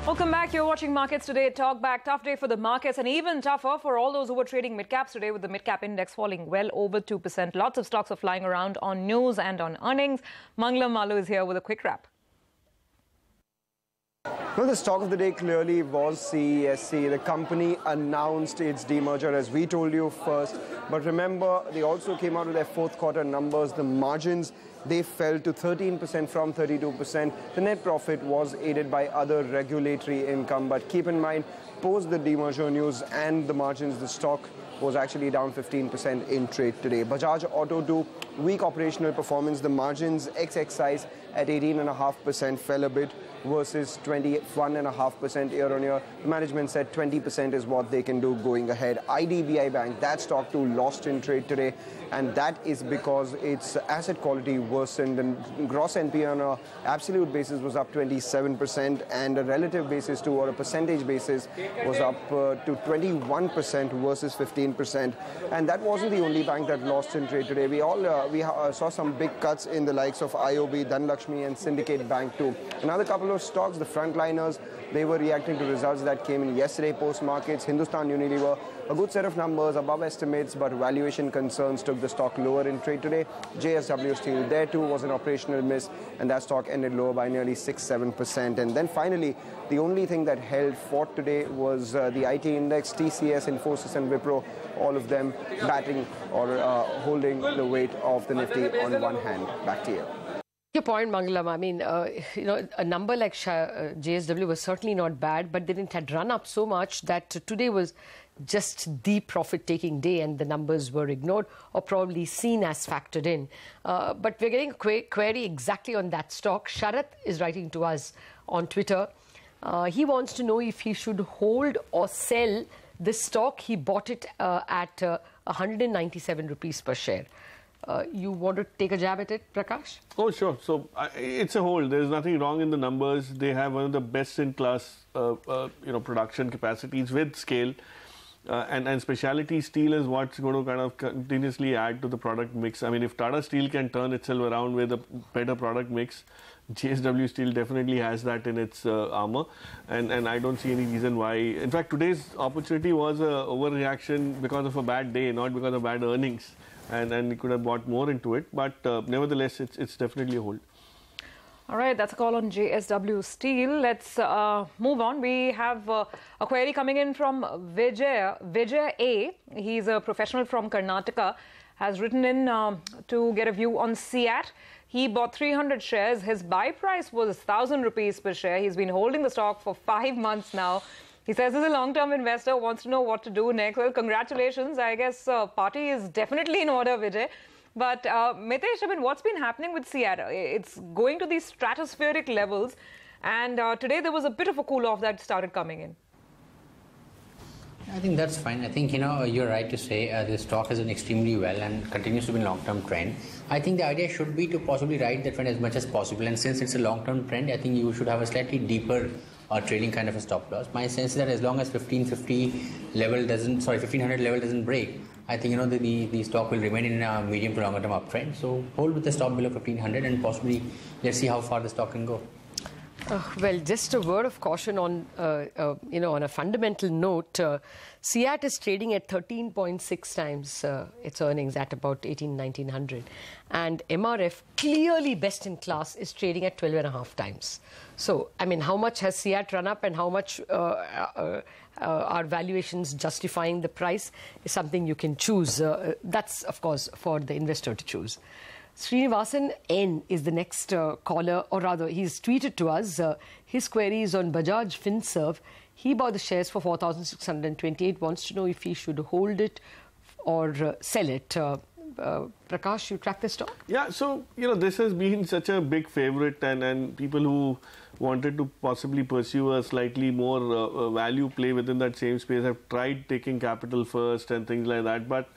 Welcome back. You're watching Markets Today. Talk back. Tough day for the markets and even tougher for all those who were trading mid-caps today, with the mid-cap index falling well over 2%. Lots of stocks are flying around on news and on earnings. Mangalam Malu is here with a quick wrap. Well, the stock of the day clearly was CESC. The company announced its demerger, as we told you first. But remember, they also came out with their fourth quarter numbers. The margins, they fell to 13% from 32%. The net profit was aided by other regulatory income. But keep in mind, post the demerger news and the margins, the stock was actually down 15% in trade today. Bajaj Auto too, weak operational performance. The margins ex-excise at 18.5% fell a bit versus 21.5% year-on-year. The management said 20% is what they can do going ahead. IDBI Bank, that stock too lost in trade today, and that is because its asset quality worsened. And gross NPA on an absolute basis was up 27%, and a relative basis too, or a percentage basis, was up to 21% versus 15%. And that wasn't the only bank that lost in trade today. We saw some big cuts in the likes of IOB, Dhanlaxmi, and Syndicate Bank too. Another couple of stocks, the frontliners, they were reacting to results that came in yesterday post-markets. Hindustan Unilever, a good set of numbers, above estimates, but valuation concerns took the stock lower in trade today. JSW Steel, there too was an operational miss, and that stock ended lower by nearly 6-7%. And then finally, the only thing that held fort today was the IT index, TCS, Infosys, and Wipro, all of them batting or holding the weight of the Nifty on one hand. Back to you. Your point, Mangalam. I mean, a number like JSW was certainly not bad, but then it had run up so much that today was just the profit-taking day, and the numbers were ignored or probably seen as factored in. But we're getting a query exactly on that stock. Sharath is writing to us on Twitter. He wants to know if he should hold or sell this stock. He bought it at 197 rupees per share. You want to take a jab at it, Prakash? Oh, sure. So it's a hold. There's nothing wrong in the numbers. They have one of the best-in-class, production capacities with scale, and specialty steel is what's going to kind of continuously add to the product mix. I mean, if Tata Steel can turn itself around with a better product mix, JSW Steel definitely has that in its armor, and I don't see any reason why. In fact, today's opportunity was an overreaction because of a bad day, not because of bad earnings. And you could have bought more into it, but nevertheless, it's definitely a hold. All right, that's a call on JSW Steel. Let's move on. We have a query coming in from Vijay A. He's a professional from Karnataka, has written in to get a view on CEAT. He bought 300 shares. His buy price was 1,000 rupees per share. He's been holding the stock for 5 months now. He says he's a long-term investor, wants to know what to do next. Well, congratulations. I guess party is definitely in order, Vijay. But Mitesh, I mean, what's been happening with CEAT? It's going to these stratospheric levels. And today there was a bit of a cool-off that started coming in. I think that's fine. I think, you're right to say the stock has done extremely well and continues to be a long-term trend. I think the idea should be to possibly ride the trend as much as possible. And since it's a long-term trend, I think you should have a slightly deeper trading kind of a stop loss. My sense is that as long as 1550 level doesn't, 1500 level doesn't break, I think the stock will remain in a medium to longer term uptrend. So hold with the stop below 1500 and possibly let's see how far the stock can go. Well, just a word of caution on, on a fundamental note. CEAT is trading at 13.6 times its earnings at about 1900. And MRF, clearly best in class, is trading at 12.5 times. So, I mean, how much has CEAT run up and how much are valuations justifying the price is something you can choose. That's, of course, for the investor to choose. Srinivasan N is the next caller, or rather, he's tweeted to us. His query is on Bajaj Finserv. He bought the shares for 4,628, wants to know if he should hold it or sell it. Prakash, you track this stock? Yeah, so, this has been such a big favorite, and people who wanted to possibly pursue a slightly more value play within that same space have tried taking capital first and things like that. But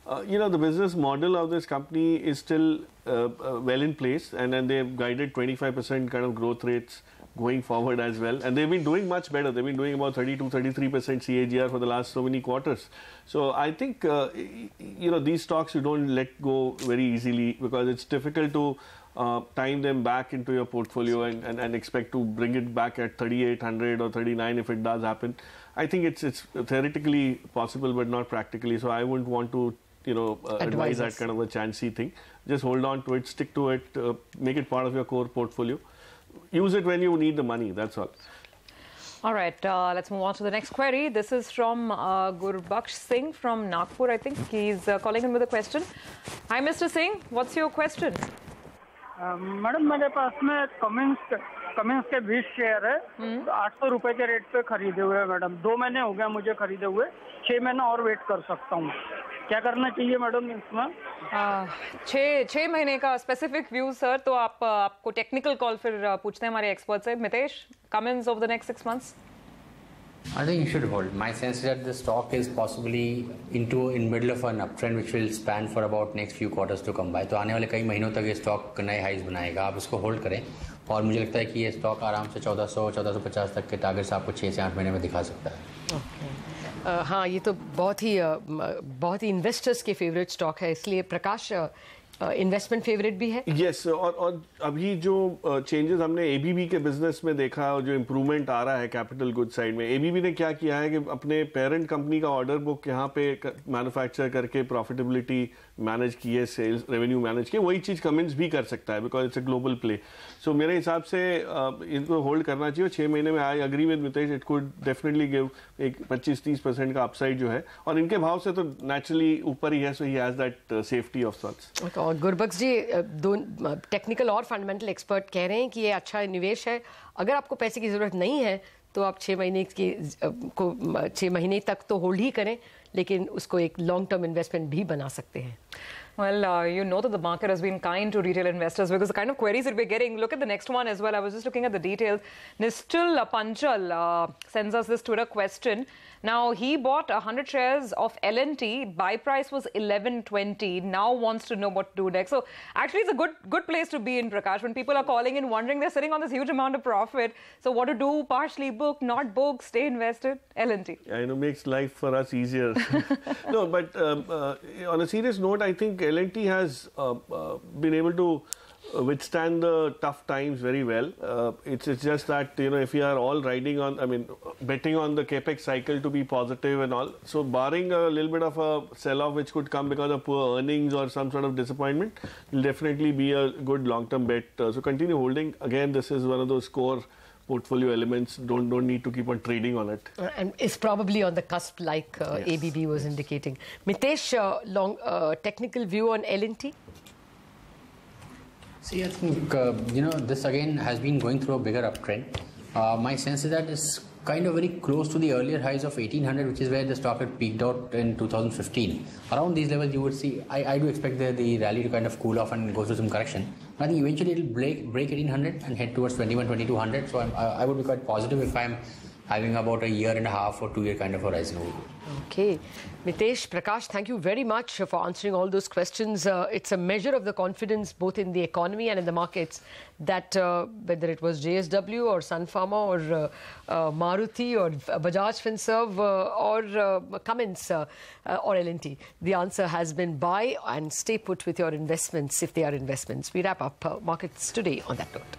the business model of this company is still well in place, and then they've guided 25% kind of growth rates going forward as well. And they've been doing much better. They've been doing about 32-33% CAGR for the last so many quarters. So I think, these stocks you don't let go very easily because it's difficult to time them back into your portfolio and expect to bring it back at 3,800 or 39 if it does happen. I think it's theoretically possible, but not practically. So I wouldn't want to, advise that kind of a chancy thing. Just hold on to it, stick to it, make it part of your core portfolio. Use it when you need the money, that's all. All right, let's move on to the next query. This is from Gurbaksh Singh from Nagpur, I think. He's calling in with a question. Hi, Mr. Singh. What's your question? Madam मेरे पास में Cummins के 20 share है, 800 रुपए के rate पे खरीदे हुए हैं मैडम। 2 महीने हो गए मुझे खरीदे हुए, 6 महीना और वेट कर सकता हूँ। क्या करना चाहिए मैडम इसमें? 6 महीने का स्पेसिफिक व्यू सर, तो आपको टेक्निकल कॉल फिर पूछते हैं हमारे एक्सपर्ट से। Mitesh, Cummins over the next 6 months? I think you should hold. My sense is that the stock is possibly in middle of an uptrend which will span for about next few quarters to come by. तो आने वाले कई महीनों तक ये stock नए highs बनाएगा, आप इसको होल्ड करें। और मुझे लगता है कि ये स्टॉक आराम से 1400-1450 तक के टारगेट्स आपको 6 से 8 महीने में दिखा सकता है। हाँ, ये तो बहुत ही इन्वेस्टर्स के फेवरेट स्टॉक है, इसलिए प्रकाश इन्वेस्टमेंट फेवरेट भी है। यस, और अभी जो चेंजेस हमने एबीबी के बिजनेस में देखा और जो इम्प्रूवमेंट आ रहा है कैपिटल गुड साइड में, एबीबी ने क्या किया है कि अपने पेरेंट कंपनी का ऑर्डर बुक यहाँ पे मैन्युफैक्चर करके प्रॉफिटेबिलिटी मैनेज की है, सेल्स रेवेन्यू मैनेज किए। वही चीज़ कमिंस भी कर सकता है because it's a global play. So मेरे हिसाब से इनको होल्ड करना चाहिए। 6 महीने में I agree with Mitesh, it could definitely give एक 25-30% का अपसाइड जो है, और इनके भाव से तो नेचुरली ऊपर ही है, so he has that safety of sorts. और गुरबख्श जी, दो टेक्निकल और फंडामेंटल एक्सपर्ट कह रहे हैं कि ये अच्छा निवेश है। अगर आपको पैसे की ज़रूरत नहीं है तो आप 6 महीने तक तो होल्ड ही करें, लेकिन उसको एक लॉन्ग टर्म इन्वेस्टमेंट भी बना सकते हैं। Well, you know that the market has been kind to retail investors because the kind of queries that we're getting. Look at the next one as well. I was just looking at the details. Nistal Panchal sends us this Twitter question. Now, he bought 100 shares of L&T. Buy price was 11.20. Now wants to know what to do next. So, actually, it's a good place to be in, Prakash. When people are calling in wondering, they're sitting on this huge amount of profit. So, what to do? Partially book, not book, stay invested. L&T. I know, makes life for us easier. No, but on a serious note, I think L&T has been able to withstand the tough times very well. It's just that, if you are all betting on the capex cycle to be positive and all, so barring a little bit of a sell-off which could come because of poor earnings or some sort of disappointment, will definitely be a good long-term bet. So continue holding. Again, this is one of those core portfolio elements. Don't need to keep on trading on it. And it's probably on the cusp, like yes. ABB was indicating. Mitesh, technical view on L&T? See, I think, this again has been going through a bigger uptrend. My sense is that it's kind of very close to the earlier highs of 1800, which is where the stock had peaked out in 2015. Around these levels, you would see, I do expect the rally to kind of cool off and go through some correction. I think eventually it will break 1800 and head towards 2200. So I would be quite positive if I'm having about a 1.5 or 2 year kind of horizon. Okay. Mitesh, Prakash, thank you very much for answering all those questions. It's a measure of the confidence both in the economy and in the markets that whether it was JSW or Sun Pharma or Maruti or Bajaj Finserv or Cummins or L&T, the answer has been buy and stay put with your investments if they are investments. We wrap up markets today on that note.